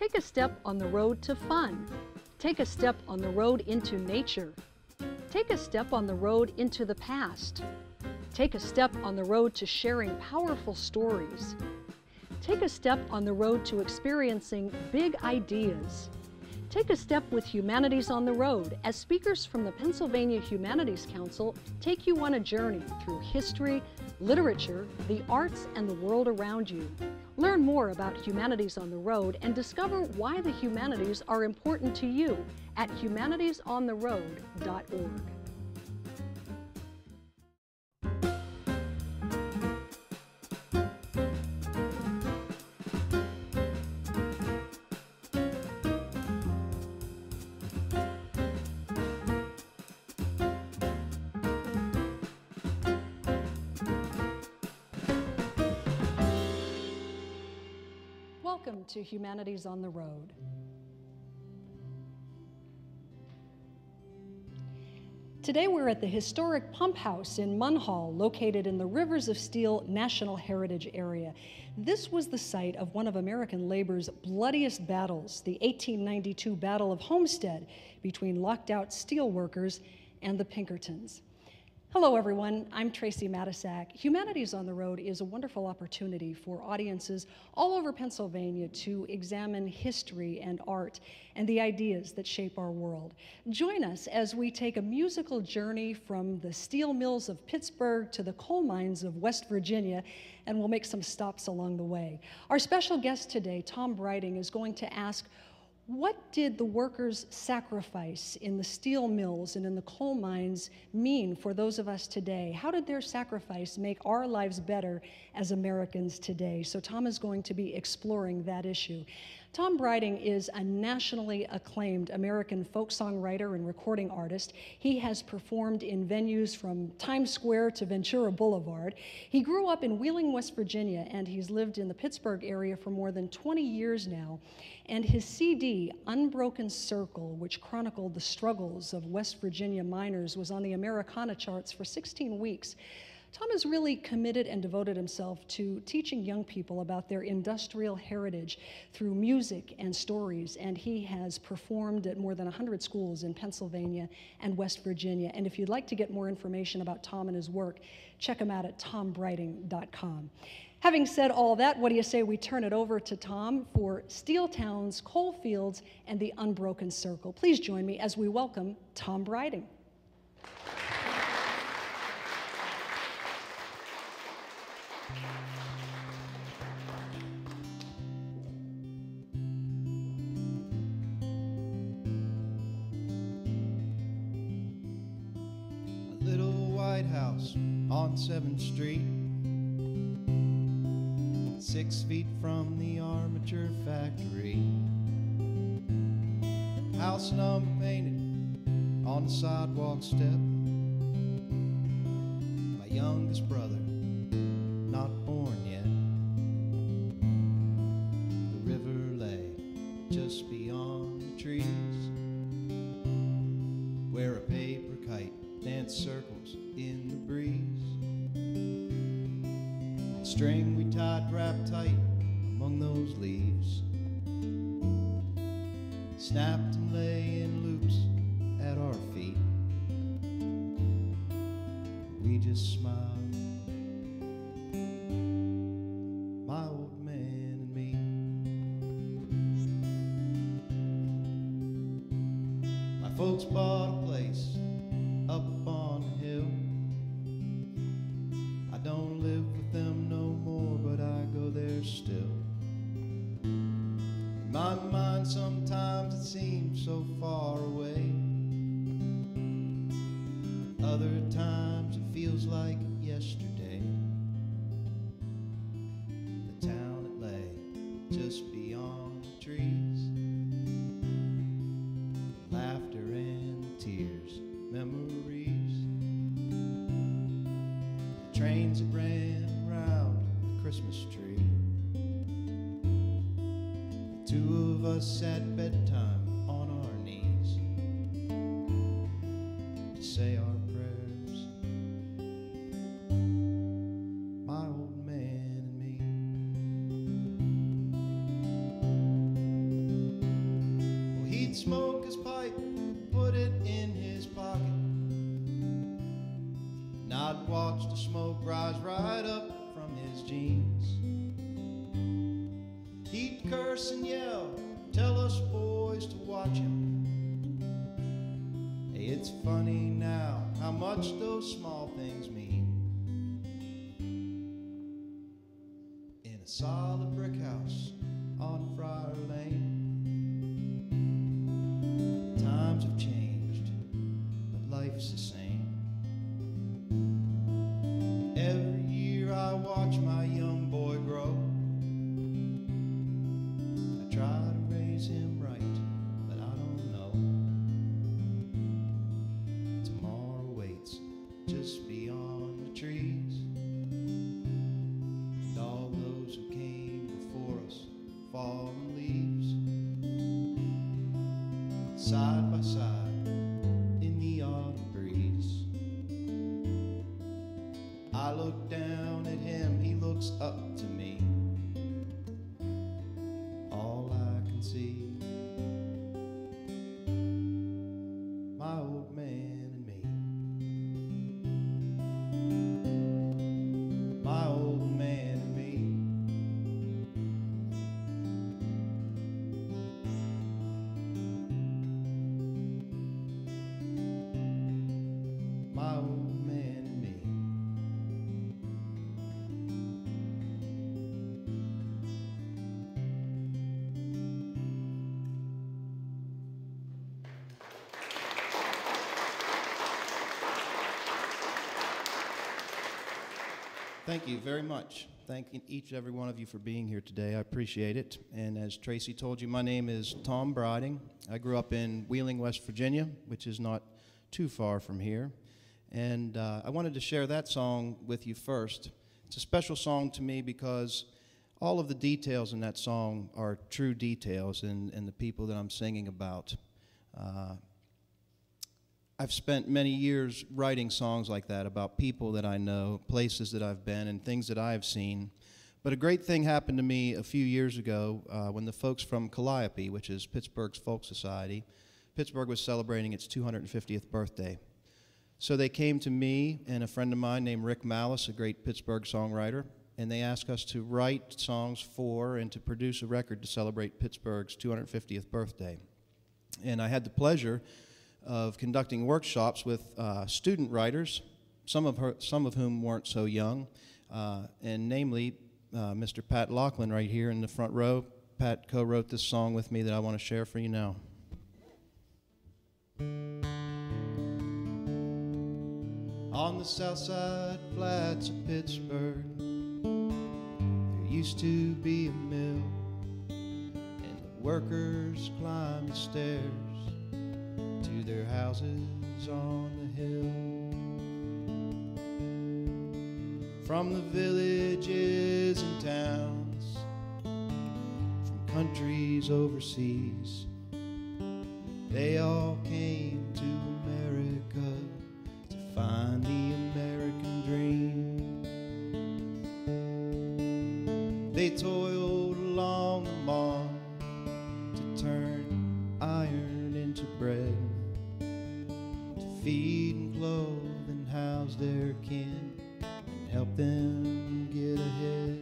Take a step on the road to fun. Take a step on the road into nature. Take a step on the road into the past. Take a step on the road to sharing powerful stories. Take a step on the road to experiencing big ideas. Take a step with Humanities on the Road as speakers from the Pennsylvania Humanities Council take you on a journey through history, literature, the arts, and the world around you. Learn more about Humanities on the Road and discover why the humanities are important to you at humanitiesontheroad.org. Welcome to Humanities on the Road. Today we're at the historic Pump House in Munhall, located in the Rivers of Steel National Heritage Area. This was the site of one of American labor's bloodiest battles, the 1892 Battle of Homestead, between locked-out steelworkers and the Pinkertons. Hello everyone, I'm Tracy Matisak. Humanities on the Road is a wonderful opportunity for audiences all over Pennsylvania to examine history and art and the ideas that shape our world. Join us as we take a musical journey from the steel mills of Pittsburgh to the coal mines of West Virginia, and we'll make some stops along the way. Our special guest today, Tom Breiting, is going to ask, what did the workers' sacrifice in the steel mills and in the coal mines mean for those of us today? How did their sacrifice make our lives better as Americans today? So Tom is going to be exploring that issue. Tom Breiting is a nationally acclaimed American folk songwriter and recording artist. He has performed in venues from Times Square to Ventura Boulevard. He grew up in Wheeling, West Virginia, and he's lived in the Pittsburgh area for more than 20 years now. And his CD, Unbroken Circle, which chronicled the struggles of West Virginia miners, was on the Americana charts for 16 weeks. Tom has really committed and devoted himself to teaching young people about their industrial heritage through music and stories, and he has performed at more than 100 schools in Pennsylvania and West Virginia. And if you'd like to get more information about Tom and his work, check him out at tombreiting.com. Having said all that, what do you say we turn it over to Tom for Steel Towns, Coal Fields, and the Unbroken Circle. Please join me as we welcome Tom Breiting. On 7th Street, 6 feet from the armature factory. House unpainted on the sidewalk step. My youngest brother, not born yet. The river lay just beyond the trees, where a paper kite danced circles in the breeze. String we tied wrapped tight among those leaves, snapped and lay in loops at our feet. We just smiled, my old man and me. My folks bought a place up on the hill. I don't live with them no more, but I go there still. In my mind sometimes it seems so far away. Other times it feels like yesterday. The town it lay just beyond the trees. Laughter and tears, memories. The trains that ran around the Christmas tree. The two of us at bedtime on our knees to say our prayers. My old man and me. I'd watch the smoke rise right up from his jeans. He'd curse and yell, tell us boys to watch him. Hey, it's funny now how much those small things mean. In a solid brick house on Friar Lane, times have changed, but life's the same. Every year I watch my young boy grow. I try to raise him right, but I don't know. Tomorrow waits just beyond the trees, and all those who came before us fallen leaves, side by side in the autumn breeze. I look down at him, he looks up to me. All I can see, my old man and me. My old man and me. My old man and me. Thank you very much. Thank each and every one of you for being here today. I appreciate it. And as Tracy told you, my name is Tom Briding. I grew up in Wheeling, West Virginia, which is not too far from here. And I wanted to share that song with you first. It's a special song to me because all of the details in that song are true details and the people that I'm singing about. I've spent many years writing songs like that about people that I know, places that I've been, and things that I've seen. But a great thing happened to me a few years ago when the folks from Calliope, which is Pittsburgh's folk society, Pittsburgh was celebrating its 250th birthday. So they came to me and a friend of mine named Rick Malice, a great Pittsburgh songwriter, and they asked us to write songs for and to produce a record to celebrate Pittsburgh's 250th birthday. And I had the pleasure of conducting workshops with student writers, some of whom weren't so young, and namely Mr. Pat Lachlan right here in the front row. Pat co-wrote this song with me that I want to share for you now. On the south side flats of Pittsburgh, there used to be a mill, and the workers climbed the stairs to their houses on the hill. From the villages and towns, from countries overseas, they all came to America to find the American dream. They toiled along the lawn to turn iron into bread, feed and clothe and house their kin and help them get ahead.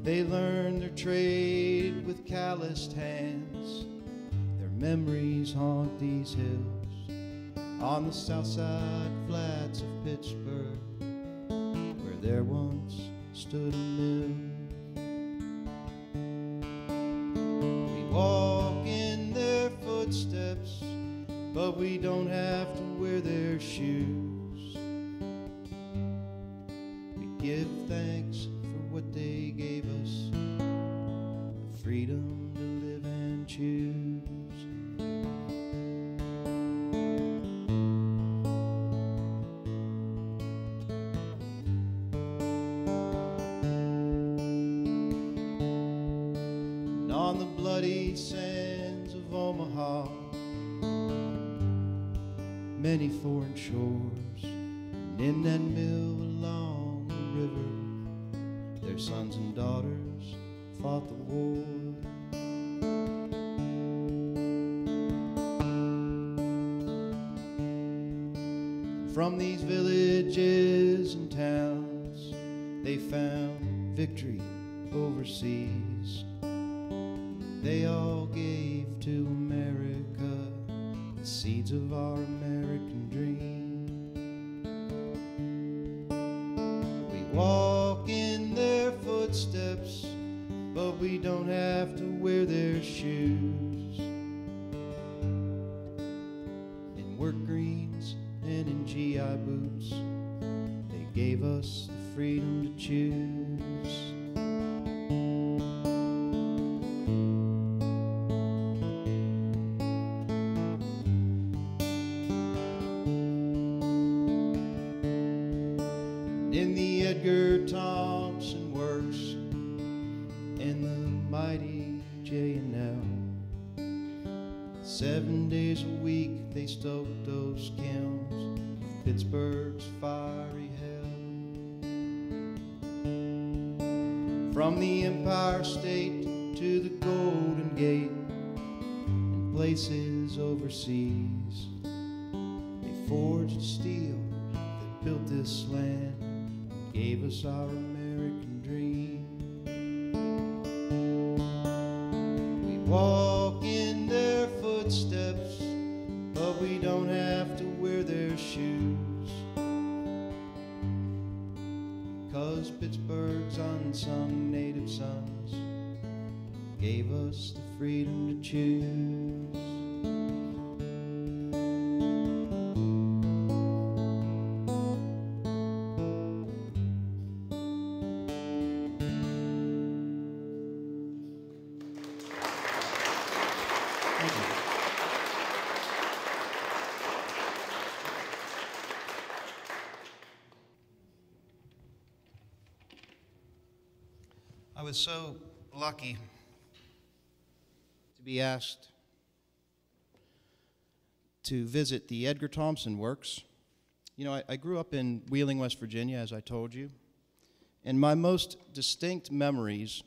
They learned their trade with calloused hands. Their memories haunt these hills on the south side flats of Pittsburgh, where there once stood a mill. We walk in their footsteps, but we don't have to wear their shoes. We give thanks for what they gave us, the freedom to live and choose. And on the bloody sands of Omaha, many foreign shores, and in that mill along the river, their sons and daughters fought the war. From these villages and towns, they found victory overseas. They all gave to America the seeds of our American dream. We walk in their footsteps, but we don't have to wear their shoes. In work greens and in GI boots, they gave us the freedom to choose. In the Edgar Thompson Works and the mighty J&L, 7 days a week they stoked those kilns of Pittsburgh's fiery hell. From the Empire State to the Golden Gate and places overseas, they forged steel that built this land, gave us our American dream. We walk in their footsteps, but we don't have to wear their shoes. 'Cause Pittsburgh's unsung native sons gave us the freedom to choose. I was so lucky to be asked to visit the Edgar Thompson Works. You know, I grew up in Wheeling, West Virginia, as I told you, and my most distinct memories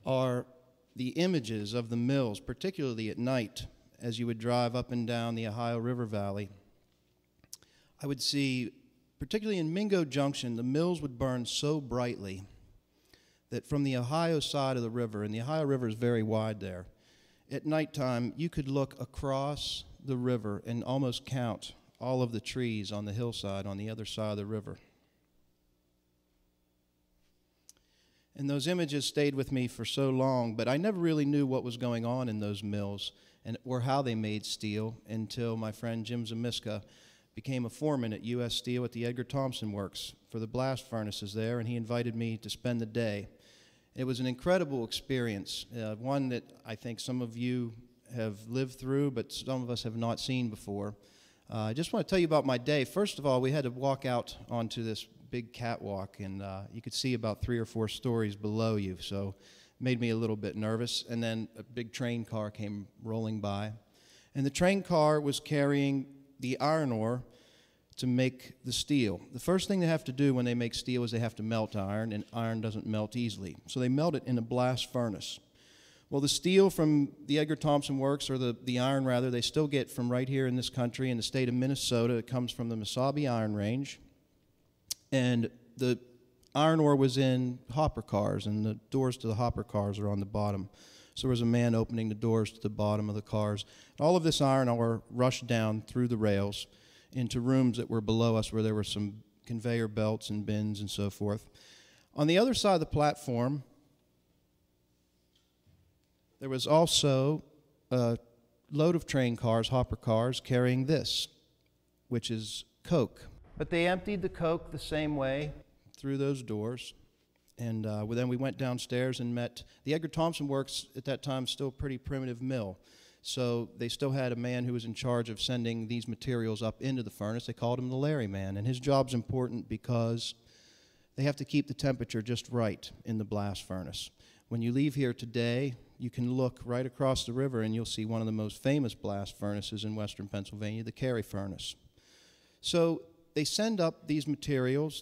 are the images of the mills, particularly at night, as you would drive up and down the Ohio River Valley. I would see, particularly in Mingo Junction, the mills would burn so brightly that from the Ohio side of the river, and the Ohio River is very wide there, at nighttime you could look across the river and almost count all of the trees on the hillside on the other side of the river. And those images stayed with me for so long, but I never really knew what was going on in those mills or how they made steel until my friend Jim Zamiska became a foreman at U.S. Steel at the Edgar Thompson Works for the blast furnaces there, and he invited me to spend the day. It was an incredible experience, one that I think some of you have lived through, but some of us have not seen before. I just want to tell you about my day. First of all, we had to walk out onto this big catwalk, and you could see about 3 or 4 stories below you, so it made me a little bit nervous. And then a big train car came rolling by, and the train car was carrying the iron ore to make the steel. The first thing they have to do when they make steel is they have to melt iron, and iron doesn't melt easily. So they melt it in a blast furnace. Well, the steel from the Edgar Thompson Works, or the iron rather, they still get from right here in this country in the state of Minnesota. It comes from the Mesabi Iron Range. And the iron ore was in hopper cars, and the doors to the hopper cars are on the bottom. So there was a man opening the doors to the bottom of the cars. All of this iron ore rushed down through the rails into rooms that were below us where there were some conveyor belts and bins and so forth. On the other side of the platform, there was also a load of train cars, hopper cars, carrying this, which is coke. But they emptied the coke the same way through those doors. And then we went downstairs and met the Edgar Thompson Works, at that time still a pretty primitive mill. So they still had a man who was in charge of sending these materials up into the furnace. They called him the Larry Man, and his job's important because they have to keep the temperature just right in the blast furnace. When you leave here today, you can look right across the river and you'll see one of the most famous blast furnaces in western Pennsylvania, the Cary furnace. So they send up these materials.